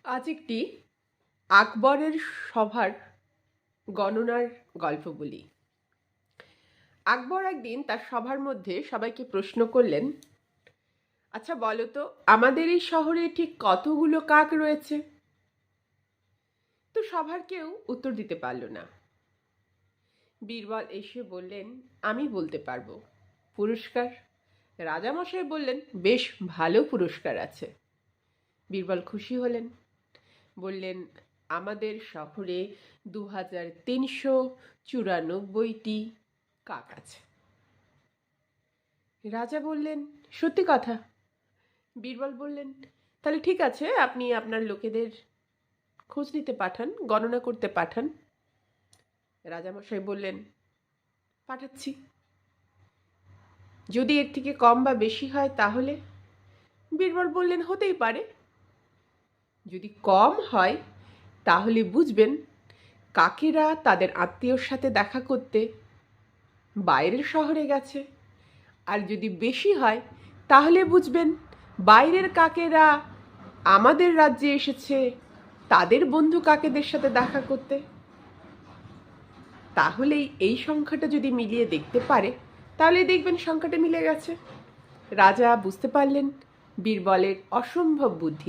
আজ একটি আকবরের সভার গণনার গল্প বলি। আকবর একদিন তার সভার মধ্যে সবাইকে প্রশ্ন করলেন, আচ্ছা বলো তো, আমাদের এই শহরে ঠিক কতগুলো কাক রয়েছে? তো সভার কেউ উত্তর দিতে পারল না। বীরবল এসে বললেন, আমি বলতে পারবো। পুরস্কার? রাজামশাই বললেন, বেশ ভালো পুরস্কার আছে। বীরবল খুশি হলেন, বললেন, আমাদের শহরে 2394টি কাক আছে। রাজা বললেন, সত্যি কথা? বীরবল বললেন, তাহলে ঠিক আছে, আপনি আপনার লোকেদের খোঁজ নিতে পাঠান, গণনা করতে পাঠান। রাজামশাই বললেন, পাঠাচ্ছি। যদি এর থেকে কম বা বেশি হয় তাহলে? বীরবল বললেন, হতেই পারে। যদি কম হয় তাহলে বুঝবেন কাকেরা তাদের আত্মীয়র সাথে দেখা করতে বাইরের শহরে গেছে। আর যদি বেশি হয় তাহলে বুঝবেন বাইরের কাকেরা আমাদের রাজ্যে এসেছে তাদের বন্ধু কাকেদের সাথে দেখা করতে। তাহলেই এই সংখ্যাটা যদি মিলিয়ে দেখতে পারে তাহলে দেখবেন সংখ্যাটা মিলে গেছে। রাজা বুঝতে পারলেন বীরবলের অসম্ভব বুদ্ধি।